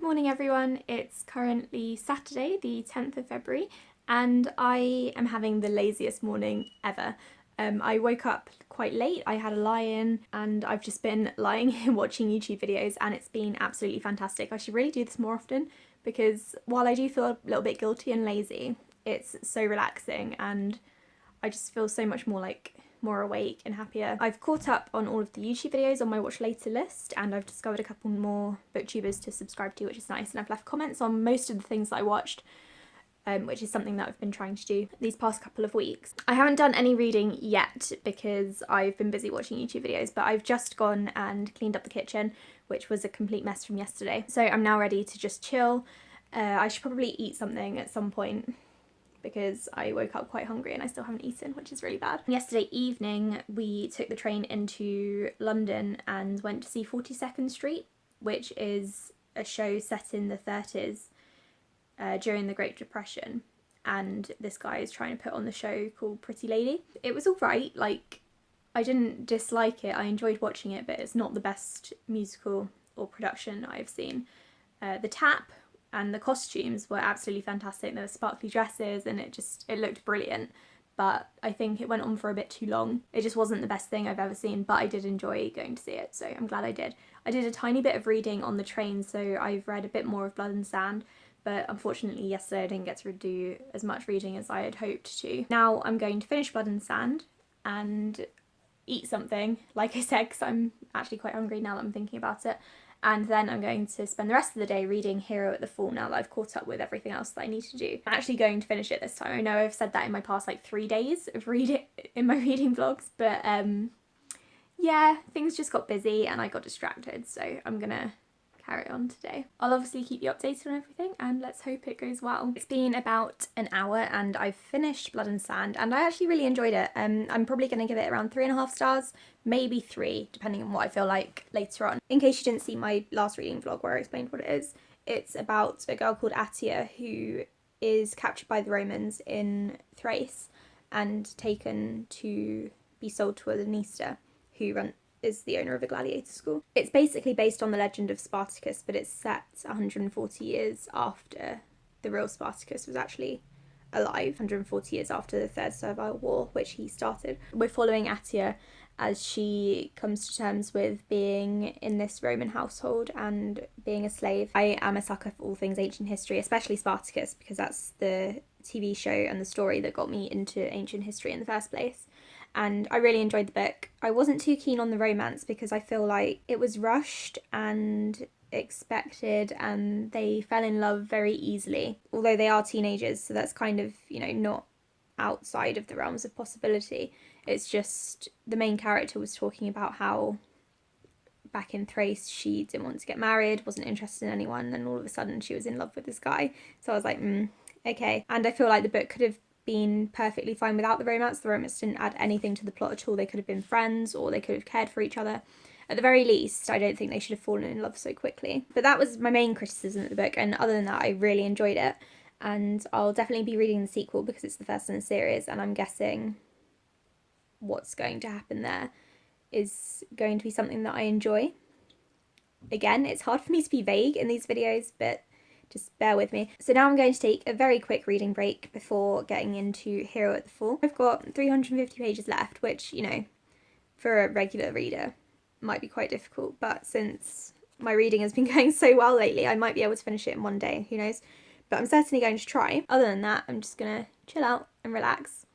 Morning everyone, it's currently Saturday the 10th of February and I am having the laziest morning ever. I woke up quite late, I had a lie-in and I've just been lying here watching YouTube videos and it's been absolutely fantastic. I should really do this more often because while I do feel a little bit guilty and lazy, it's so relaxing and I just feel so much more awake and happier. I've caught up on all of the YouTube videos on my watch later list and I've discovered a couple more booktubers to subscribe to, which is nice, and I've left comments on most of the things that I watched, which is something that I've been trying to do these past couple of weeks. I haven't done any reading yet because I've been busy watching YouTube videos, but I've just gone and cleaned up the kitchen, which was a complete mess from yesterday. So I'm now ready to just chill. I should probably eat something at some point because I woke up quite hungry and I still haven't eaten, which is really bad. Yesterday evening we took the train into London and went to see 42nd Street, which is a show set in the 30s during the Great Depression, and this guy is trying to put on the show called Pretty Lady. It was alright, like I didn't dislike it, I enjoyed watching it, but it's not the best musical or production I've seen. The tap and the costumes were absolutely fantastic. There were sparkly dresses and it looked brilliant, but I think it went on for a bit too long. It just wasn't the best thing I've ever seen, but I did enjoy going to see it, so I'm glad I did. I did a tiny bit of reading on the train, so I've read a bit more of Blood and Sand, but unfortunately yesterday I didn't get to do as much reading as I had hoped to. Now I'm going to finish Blood and Sand and eat something, like I said, because I'm actually quite hungry now that I'm thinking about it. And then I'm going to spend the rest of the day reading Hero at the Fall now that I've caught up with everything else that I need to do. I'm actually going to finish it this time. I know I've said that in my past 3 days of reading in my reading vlogs, but yeah, things just got busy and I got distracted, so I'm gonna carry on today. I'll obviously keep you updated on everything and let's hope it goes well. It's been about an hour and I've finished Blood and Sand and I actually really enjoyed it. I'm probably going to give it around 3.5 stars, maybe 3, depending on what I feel like later on. In case you didn't see my last reading vlog where I explained what it is, it's about a girl called Atia who is captured by the Romans in Thrace and taken to be sold to a Lanista who is the owner of a gladiator school. It's basically based on the legend of Spartacus, but it's set 140 years after the real Spartacus was actually alive, 140 years after the Third Servile War, which he started. We're following Atia as she comes to terms with being in this Roman household and being a slave. I am a sucker for all things ancient history, especially Spartacus, because that's the TV show and the story that got me into ancient history in the first place. And I really enjoyed the book. I wasn't too keen on the romance because I feel like it was rushed and expected and they fell in love very easily. Although they are teenagers, so that's kind of, not outside of the realms of possibility. It's just the main character was talking about how back in Thrace she didn't want to get married, wasn't interested in anyone, and all of a sudden she was in love with this guy. So I was like, okay. And I feel like the book could have been perfectly fine without the romance. The romance didn't add anything to the plot at all. They could have been friends or they could have cared for each other. At the very least, I don't think they should have fallen in love so quickly. But that was my main criticism of the book, and other than that I really enjoyed it, and I'll definitely be reading the sequel because it's the first in the series and I'm guessing what's going to happen there is going to be something that I enjoy. Again, it's hard for me to be vague in these videos, but just bear with me. So now I'm going to take a very quick reading break before getting into Hero at the Fall. I've got 350 pages left, which, for a regular reader might be quite difficult, but since my reading has been going so well lately, I might be able to finish it in one day, who knows. But I'm certainly going to try. Other than that, I'm just going to chill out and relax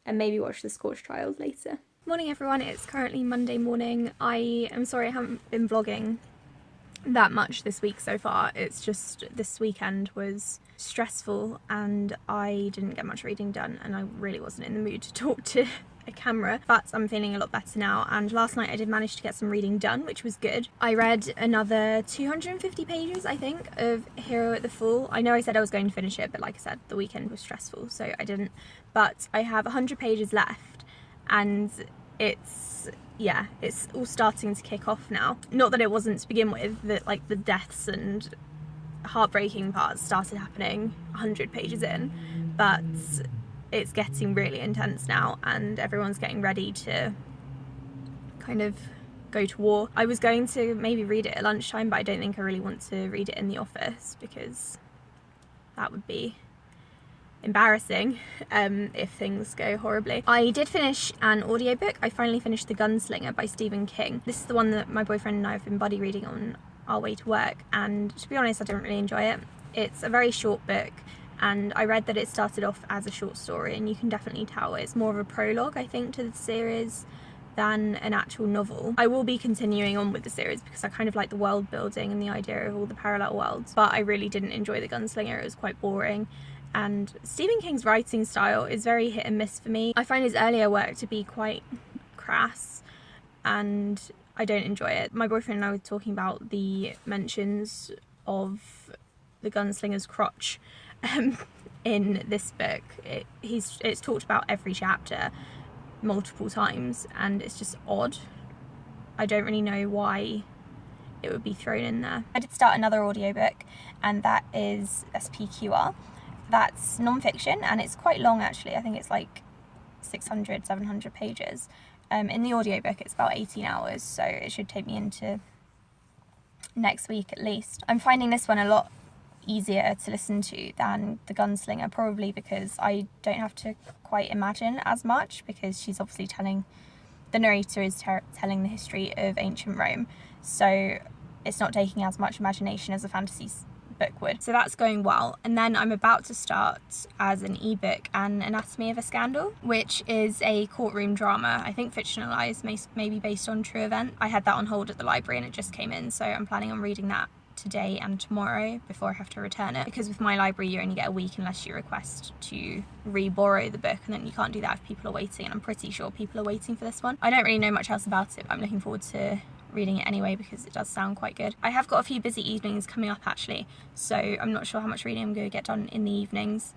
and maybe watch the Scorch Trials later. Morning everyone, it's currently Monday morning. I am sorry I haven't been vlogging that much this week so far. It's just this weekend was stressful and I didn't get much reading done and I really wasn't in the mood to talk to a camera, but I'm feeling a lot better now, and last night I did manage to get some reading done, which was good. I read another 250 pages I think of Hero at the Fall. I know I said I was going to finish it, but like I said, the weekend was stressful so I didn't, but I have 100 pages left and it's all starting to kick off now. Not that it wasn't to begin with, that the deaths and heartbreaking parts started happening 100 pages in, but it's getting really intense now and everyone's getting ready to kind of go to war. I was going to maybe read it at lunchtime, but I don't think I really want to read it in the office because that would be embarrassing if things go horribly. I did finish an audiobook. I finally finished The Gunslinger by Stephen King. This is the one that my boyfriend and I have been buddy reading on our way to work, and to be honest, I didn't really enjoy it. It's a very short book, and I read that it started off as a short story, and you can definitely tell it's more of a prologue, I think, to the series than an actual novel. I will be continuing on with the series because I kind of like the world building and the idea of all the parallel worlds, but I really didn't enjoy The Gunslinger. It was quite boring, and Stephen King's writing style is very hit and miss for me. I find his earlier work to be quite crass, and I don't enjoy it. My boyfriend and I were talking about the mentions of the gunslinger's crotch in this book. It's talked about every chapter multiple times, and it's just odd. I don't really know why it would be thrown in there. I did start another audiobook, and that is SPQR. That's non-fiction, and it's quite long actually. I think it's like 600, 700 pages. In the audiobook it's about 18 hours, so it should take me into next week at least. I'm finding this one a lot easier to listen to than The Gunslinger, probably because I don't have to quite imagine as much, because she's obviously the narrator is telling the history of ancient Rome, so it's not taking as much imagination as a fantasy book would. So that's going well. And then I'm about to start as an ebook An Anatomy of a Scandal, which is a courtroom drama, I think fictionalised, maybe based on true event. I had that on hold at the library and it just came in, so I'm planning on reading that today and tomorrow before I have to return it, because with my library you only get a week unless you request to re-borrow the book, and then you can't do that if people are waiting, and I'm pretty sure people are waiting for this one. I don't really know much else about it, but I'm looking forward to reading it anyway because it does sound quite good. I have got a few busy evenings coming up actually, so I'm not sure how much reading I'm going to get done in the evenings.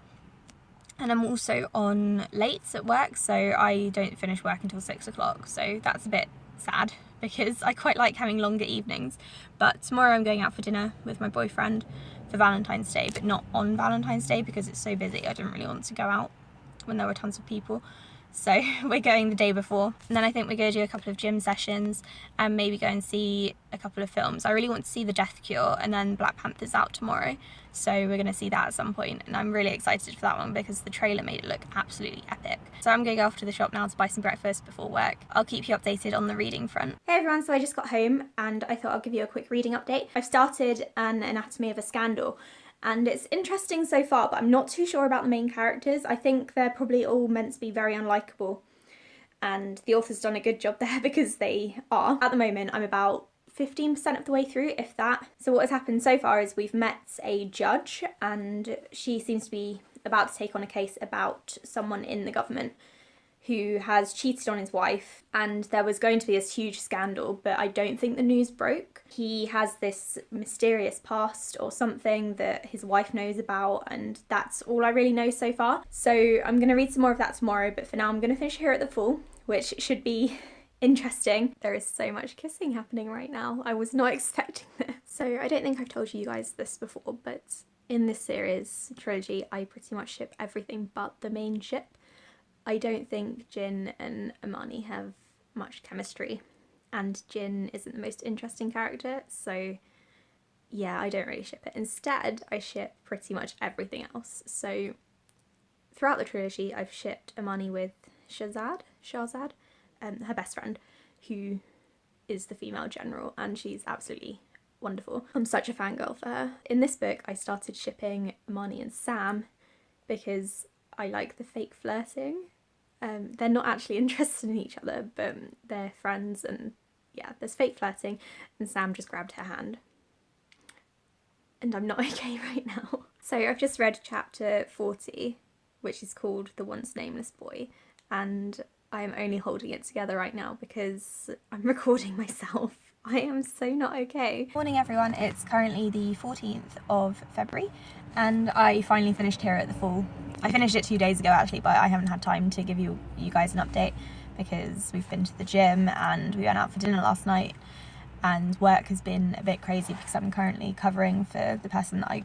And I'm also on late at work, so I don't finish work until 6 o'clock, so that's a bit sad because I quite like having longer evenings. But tomorrow I'm going out for dinner with my boyfriend for Valentine's Day, but not on Valentine's Day because it's so busy. I didn't really want to go out when there were tons of people, so we're going the day before. And then I think we're going to do a couple of gym sessions and maybe go and see a couple of films. I really want to see The Death Cure, and then Black Panther's out tomorrow, so we're going to see that at some point, and I'm really excited for that one because the trailer made it look absolutely epic. So I'm going to go off to the shop now to buy some breakfast before work. I'll keep you updated on the reading front. Hey everyone, so I just got home and I thought I'll give you a quick reading update. I've started An Anatomy of a Scandal, and it's interesting so far, but I'm not too sure about the main characters. I think they're probably all meant to be very unlikable, and the author's done a good job there because they are. At the moment, I'm about 15% of the way through, if that. So what has happened so far is we've met a judge, and she seems to be about to take on a case about someone in the government who has cheated on his wife, and there was going to be this huge scandal, but I don't think the news broke. He has this mysterious past or something that his wife knows about, and that's all I really know so far. So I'm going to read some more of that tomorrow, but for now I'm going to finish Here at the Fall, which should be interesting. There is so much kissing happening right now. I was not expecting this. So I don't think I've told you guys this before, but in this series, trilogy, I pretty much ship everything but the main ship. I don't think Jin and Amani have much chemistry, and Jin isn't the most interesting character, so yeah, I don't really ship it. Instead, I ship pretty much everything else. So throughout the trilogy, I've shipped Amani with Shahzad, her best friend, who is the female general, and she's absolutely wonderful. I'm such a fangirl for her. In this book, I started shipping Amani and Sam because I like the fake flirting. They're not actually interested in each other, but they're friends, and yeah, there's fake flirting, and Sam just grabbed her hand. And I'm not okay right now. So I've just read chapter 40, which is called The Once Nameless Boy, and I am only holding it together right now because I'm recording myself. I am so not okay. Morning everyone, it's currently the 14th of February and I finally finished Here at the Fall. I finished it 2 days ago actually, but I haven't had time to give you guys an update because we've been to the gym and we went out for dinner last night, and work has been a bit crazy because I'm currently covering for the person that I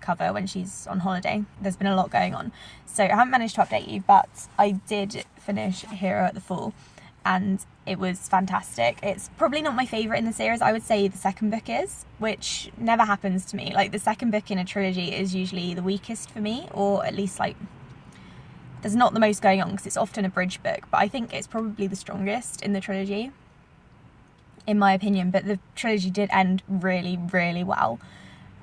cover when she's on holiday. There's been a lot going on, so I haven't managed to update you, but I did finish Here at the Fall. and it was fantastic. It's probably not my favourite in the series. I would say the second book is, which never happens to me. Like, the second book in a trilogy is usually the weakest for me, or at least, like, there's not the most going on because it's often a bridge book, but I think it's probably the strongest in the trilogy, in my opinion. But the trilogy did end really, really well.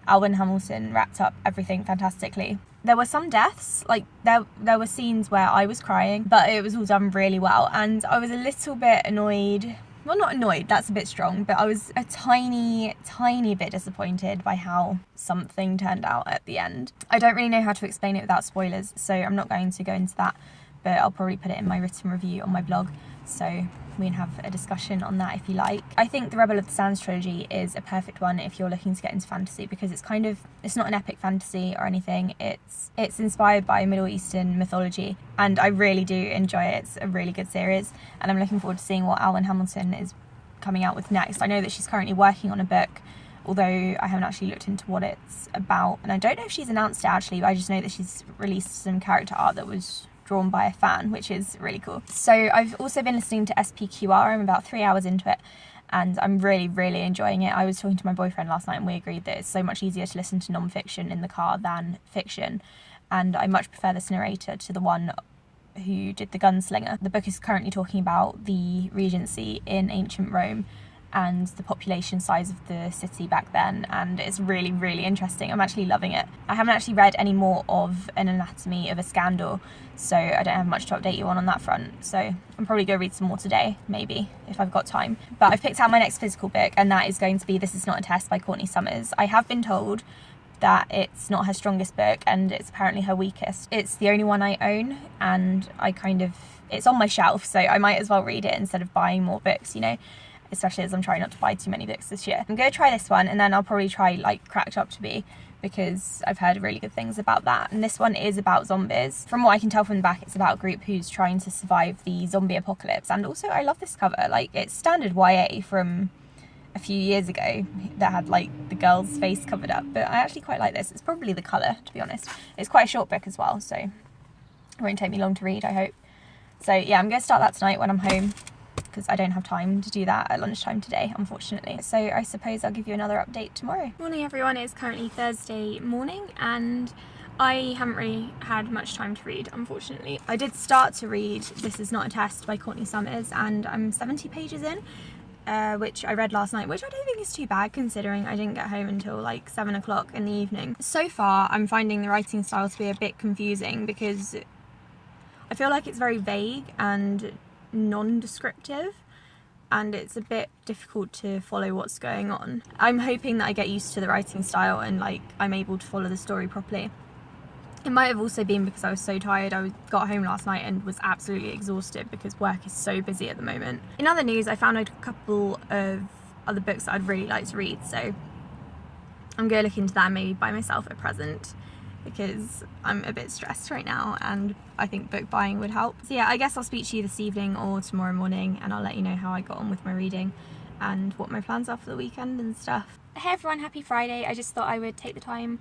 Alwyn Hamilton wrapped up everything fantastically. There were some deaths, like there were scenes where I was crying, but it was all done really well, and I was a little bit annoyed. Well, not annoyed, that's a bit strong, but I was a tiny bit disappointed by how something turned out at the end. I don't really know how to explain it without spoilers, so I'm not going to go into that, but I'll probably put it in my written review on my blog, so we can have a discussion on that if you like. I think the Rebel of the Sands trilogy is a perfect one if you're looking to get into fantasy, because it's not an epic fantasy or anything. It's inspired by Middle Eastern mythology, and I really do enjoy it. It's a really good series, and I'm looking forward to seeing what Alwyn Hamilton is coming out with next. I know that she's currently working on a book, although I haven't actually looked into what it's about, and I don't know if she's announced it actually, but I just know that she's released some character art that was drawn by a fan, which is really cool. So I've also been listening to SPQR. I'm about 3 hours into it, and I'm really enjoying it. I was talking to my boyfriend last night and we agreed that it's so much easier to listen to non-fiction in the car than fiction, and I much prefer this narrator to the one who did the Gunslinger. The book is currently talking about the Regency in ancient Rome and the population size of the city back then, and it's really interesting. I'm actually loving it. I haven't actually read any more of An Anatomy of a Scandal, so I don't have much to update you on that front, so I'm probably going to read some more today, maybe, if I've got time. But I've picked out my next physical book, and that is going to be This Is Not a Test by Courtney. I have been told that it's not her strongest book, and it's apparently her weakest. It's the only one I own, and it's on my shelf, so I might as well read it instead of buying more books, you know, especially as I'm trying not to buy too many books this year. I'm going to try this one, and then I'll probably try like Cracked Up to Be, because I've heard really good things about that. And this one is about zombies. From what I can tell from the back, it's about a group who's trying to survive the zombie apocalypse. And also, I love this cover. Like, it's standard YA from a few years ago that had like the girl's face covered up, but I actually quite like this. It's probably the colour, to be honest. It's quite a short book as well, so it won't take me long to read, I hope. So yeah, I'm going to start that tonight when I'm home, because I don't have time to do that at lunchtime today, unfortunately. So I suppose I'll give you another update tomorrow. Morning everyone, it's currently Thursday morning, and I haven't really had much time to read, unfortunately. I did start to read This Is Not a Test by Courtney Summers, and I'm 70 pages in, which I read last night, which I don't think is too bad considering I didn't get home until like 7 o'clock in the evening. So far, I'm finding the writing style to be a bit confusing because I feel like it's very vague and non-descriptive, and it's a bit difficult to follow what's going on. I'm hoping that I get used to the writing style and like I'm able to follow the story properly. It might have also been because I was so tired. I got home last night and was absolutely exhausted because work is so busy at the moment. In other news, I found a couple of other books that I'd really like to read, so I'm going to look into that maybe by myself at present, because I'm a bit stressed right now and I think book buying would help. So yeah, I guess I'll speak to you this evening or tomorrow morning, and I'll let you know how I got on with my reading and what my plans are for the weekend and stuff. Hey everyone, happy Friday. I just thought I would take the time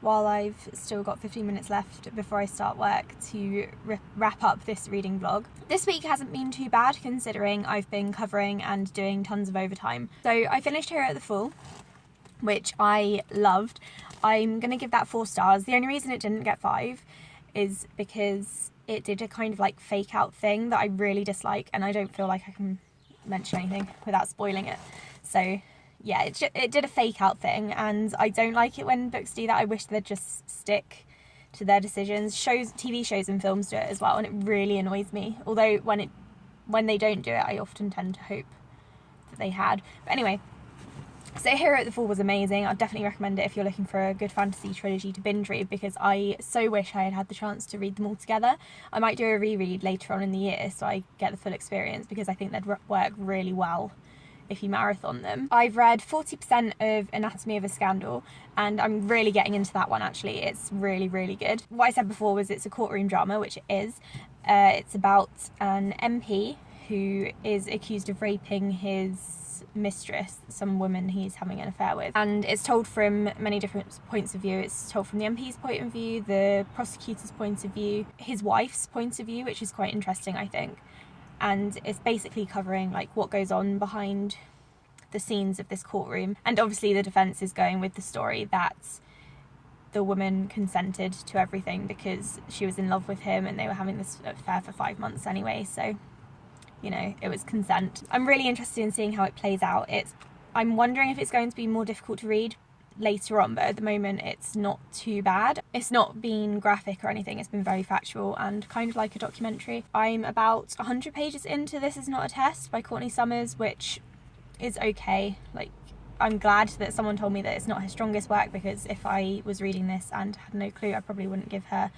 while I've still got 15 minutes left before I start work to wrap up this reading vlog. This week hasn't been too bad considering I've been covering and doing tons of overtime. So I finished Hero at the Fall, which I loved. I'm going to give that 4 stars. The only reason it didn't get 5 is because it did a kind of like fake out thing that I really dislike, and I don't feel like I can mention anything without spoiling it. So yeah, it did a fake out thing, and I don't like it when books do that. I wish they'd just stick to their decisions. TV shows and films do it as well, and it really annoys me. Although when they don't do it, I often tend to hope that they had. But anyway, so Hero at the Fall was amazing. I'd definitely recommend it if you're looking for a good fantasy trilogy to binge read, because I so wish I had had the chance to read them all together. I might do a reread later on in the year so I get the full experience, because I think they'd work really well if you marathon them. I've read 40% of Anatomy of a Scandal, and I'm really getting into that one actually. It's really good. What I said before was it's a courtroom drama, which it is. It's about an MP who is accused of raping his mistress, some woman he's having an affair with, and it's told from many different points of view. It's told from the MP's point of view, the prosecutor's point of view, his wife's point of view, which is quite interesting I think, and it's basically covering like what goes on behind the scenes of this courtroom. And obviously the defence is going with the story that the woman consented to everything because she was in love with him and they were having this affair for 5 months anyway, so you know, it was consent. I'm really interested in seeing how it plays out. I'm wondering if it's going to be more difficult to read later on, but at the moment it's not too bad. It's not been graphic or anything, it's been very factual and kind of like a documentary. I'm about 100 pages into This Is Not a Test by Courtney Summers, which is okay. Like, I'm glad that someone told me that it's not her strongest work, because if I was reading this and had no clue, I probably wouldn't give her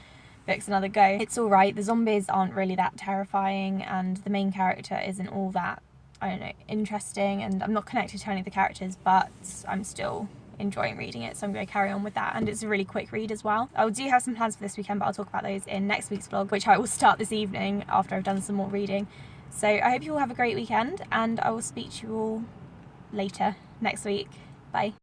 books another go. It's alright, the zombies aren't really that terrifying and the main character isn't all that, I don't know, interesting, and I'm not connected to any of the characters, but I'm still enjoying reading it, so I'm going to carry on with that. And it's a really quick read as well. I do have some plans for this weekend, but I'll talk about those in next week's vlog, which I will start this evening after I've done some more reading. So I hope you all have a great weekend, and I will speak to you all later next week. Bye.